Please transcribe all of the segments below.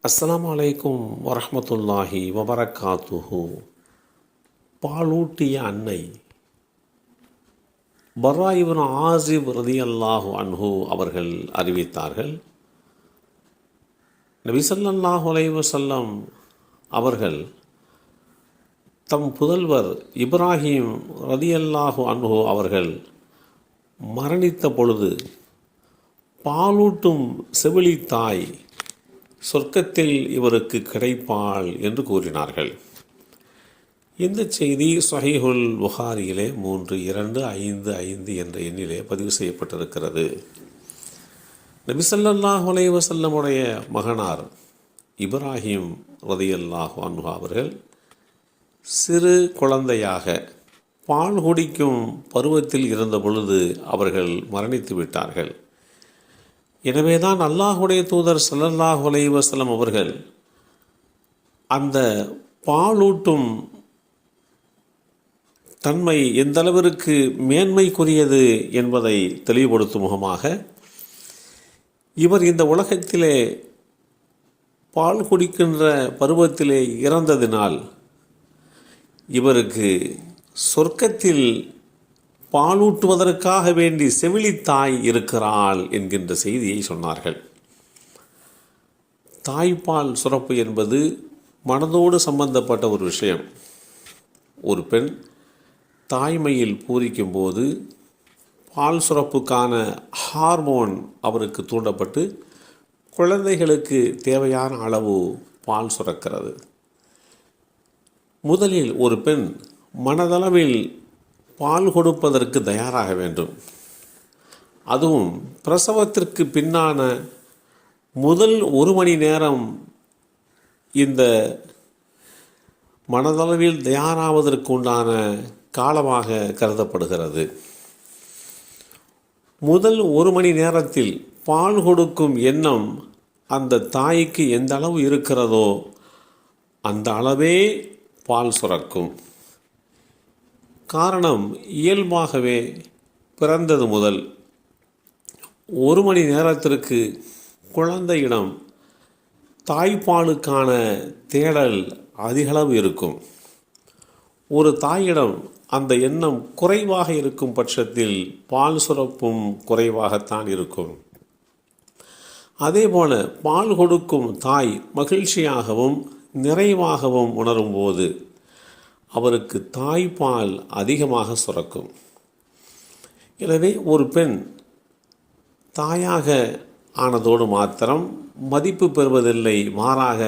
அஸ்ஸலாமு அலைக்கும் வரஹ்மத்துல்லாஹி வபரகாத்துஹு. பாலூட்டிய அன்னை பர்ரா இப்னு ஆசிப் ரலியல்லாஹு அன்ஹு அவர்கள் அறிவித்தார்கள், நபி ஸல்லல்லாஹு அலைஹி வஸல்லம் அவர்கள் தம் புதல்வர் இப்ராஹிம் ரலியல்லாஹு அன்ஹு அவர்கள் மரணித்த பொழுது பாலூட்டும் செவிலி தாய் சொர்க்கத்தில் இவருக்கு கிடைப்பாள் என்று கூறினார்கள். இந்த செய்தி ஸஹீஹுல் புகாரியிலே 3255 என்ற எண்ணிலே பதிவு செய்யப்பட்டிருக்கிறது. நபி ஸல்லல்லாஹு அலைஹி வஸல்லமுடைய மகனார் இப்ராஹிம் ரலியல்லாஹு அன்ஹு அவர்கள் சிறு குழந்தையாக பால் குடிக்கும் பருவத்தில் இருந்த பொழுது அவர்கள் மரணித்து விட்டார்கள். எனவேதான் அல்லாஹுடைய தூதர் ஸல்லல்லாஹு அலைஹி வஸல்லம் அவர்கள் அந்த பாலூட்டும் தன்மை எந்த அளவிற்கு மேன்மைக்குரியது என்பதை தெளிவுபடுத்தும் முகமாக இவர் இந்த உலகத்திலே பால் குடிக்கின்ற பருவத்திலே இறந்ததினால் இவருக்கு சொர்க்கத்தில் பாலூட்டுவதற்காக வேண்டி செவிலித்தாய் இருக்கிறாள் என்கின்ற செய்தியை சொன்னார்கள். தாய்ப்பால் சுரப்பு என்பது மனதோடு சம்பந்தப்பட்ட ஒரு விஷயம். ஒரு பெண் தாய்மையில் பூரிக்கும் போது பால் சுரப்புக்கான ஹார்மோன் அவருக்கு தூண்டப்பட்டு குழந்தைகளுக்கு தேவையான அளவு பால் சுரக்கிறது. முதலில் ஒரு பெண் மனதளவில் பால் கொடுப்பதற்கு தயாராக வேண்டும். அதுவும் பிரசவத்திற்கு பின்னான முதல் 1 மணி நேரம் இந்த மனதளவில் தயாராவதற்கு உண்டான காலமாக கருதப்படுகிறது. முதல் 1 மணி நேரத்தில் பால் கொடுக்கும் எண்ணம் அந்த தாய்க்கு எந்த அளவு இருக்கிறதோ அந்த அளவே பால் சுரக்கும். காரணம், இயல்பாகவே பிறந்தது முதல் 1 மணி நேரத்திற்கு குழந்தையிடம் தாய்ப்பாலுக்கான தேடல் அதிகளவு இருக்கும். ஒரு தாயிடம் அந்த எண்ணம் குறைவாக இருக்கும் பட்சத்தில் பால் சுரப்பும் குறைவாகத்தான் இருக்கும். அதேபோல பால் கொடுக்கும் தாய் மகிழ்ச்சியாகவும் நிறைவாகவும் உணரும் போது அவருக்கு தாய்ப்பால் அதிகமாக சுரக்கும். எனவே ஒரு பெண் தாயாக ஆனதோடு மாத்திரம் மதிப்பு பெறுவதில்லை, மாறாக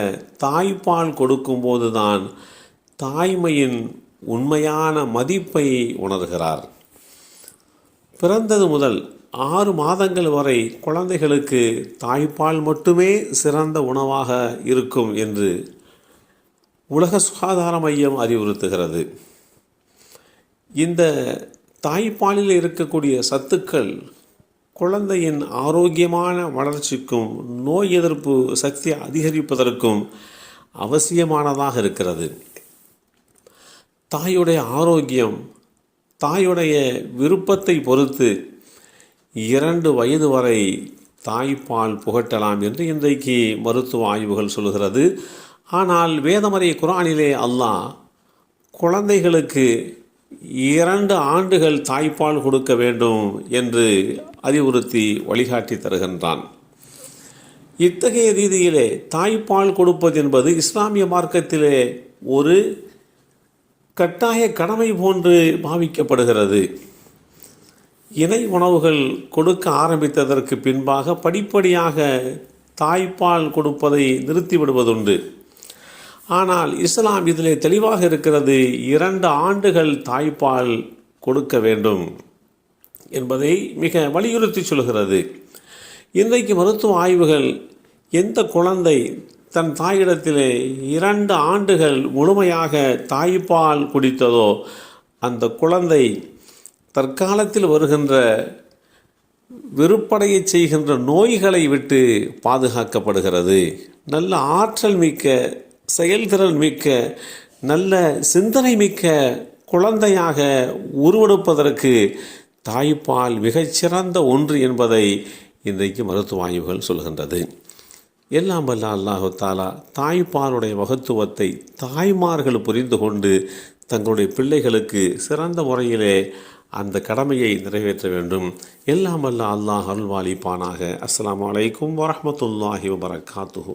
தாய்ப்பால் கொடுக்கும்போது தான் தாய்மையின் உண்மையான மதிப்பை உணர்கிறார். பிறந்தது முதல் 6 மாதங்கள் வரை குழந்தைகளுக்கு தாய்ப்பால் மட்டுமே சிறந்த உணவாக இருக்கும் என்று உலக சுகாதார மையம் அறிவுறுத்துகிறது. இந்த தாய்ப்பாலில் இருக்கக்கூடிய சத்துக்கள் குழந்தையின் ஆரோக்கியமான வளர்ச்சிக்கும் நோய் எதிர்ப்பு சக்தி அதிகரிப்பதற்கும் அவசியமானதாக இருக்கிறது. தாயுடைய ஆரோக்கியம் தாயுடைய விருப்பத்தை பொறுத்து 2 வயது வரை தாய்ப்பால் புகட்டலாம் என்று இன்றைக்கு மருத்துவ ஆய்வுகள் சொல்கிறது. ஆனால் வேதமறை குர்ஆனிலே அல்லாஹ் குழந்தைகளுக்கு 2 ஆண்டுகள் தாய்ப்பால் கொடுக்க வேண்டும் என்று அறிவுறுத்தி வழிகாட்டி தருகின்றான். இத்தகைய ரீதியிலே தாய்ப்பால் கொடுப்பது என்பது இஸ்லாமிய மார்க்கத்திலே ஒரு கட்டாய கடமை போன்று பாவிக்கப்படுகிறது. இணை உணவுகள் கொடுக்க ஆரம்பித்ததற்கு பின்பாக படிப்படியாக தாய்ப்பால் கொடுப்பதை நிறுத்திவிடுவதுண்டு. ஆனால் இஸ்லாம் இதிலே தெளிவாக இருக்கிறது, 2 ஆண்டுகள் தாய்ப்பால் கொடுக்க வேண்டும் என்பதை மிக வலியுறுத்தி சொல்கிறது. இன்றைக்கு மருத்துவ ஆய்வுகள் எந்த குழந்தை தன் தாயிடத்திலே 2 ஆண்டுகள் முழுமையாக தாய்ப்பால் குடித்ததோ அந்த குழந்தை தற்காலத்தில் வருகின்ற வெறுப்படைய செய்கின்ற நோய்களை விட்டு பாதுகாக்கப்படுகிறது. நல்ல ஆற்றல் மிக்க, செயல்திறன் மிக்க, நல்ல சிந்தனை மிக்க குழந்தையாக உருவெடுப்பதற்கு தாய்ப்பால் மிகச்சிறந்த ஒன்று என்பதை இன்றைக்கு மருத்துவ ஆய்வுகள் சொல்கின்றது. எல்லாம் வல்ல அல்லாஹு தாலா தாய்ப்பாலுடைய மகத்துவத்தை தாய்மார்கள் புரிந்து கொண்டு தங்களுடைய பிள்ளைகளுக்கு சிறந்த முறையிலே அந்த கடமையை நிறைவேற்ற வேண்டும். எல்லாம் வல்ல அல்லாஹ் அருள்வாளிப்பானாக. அஸ்ஸலாமு அலைக்கும் வரஹ்மத்துல்லாஹி வபரகாத்துஹு.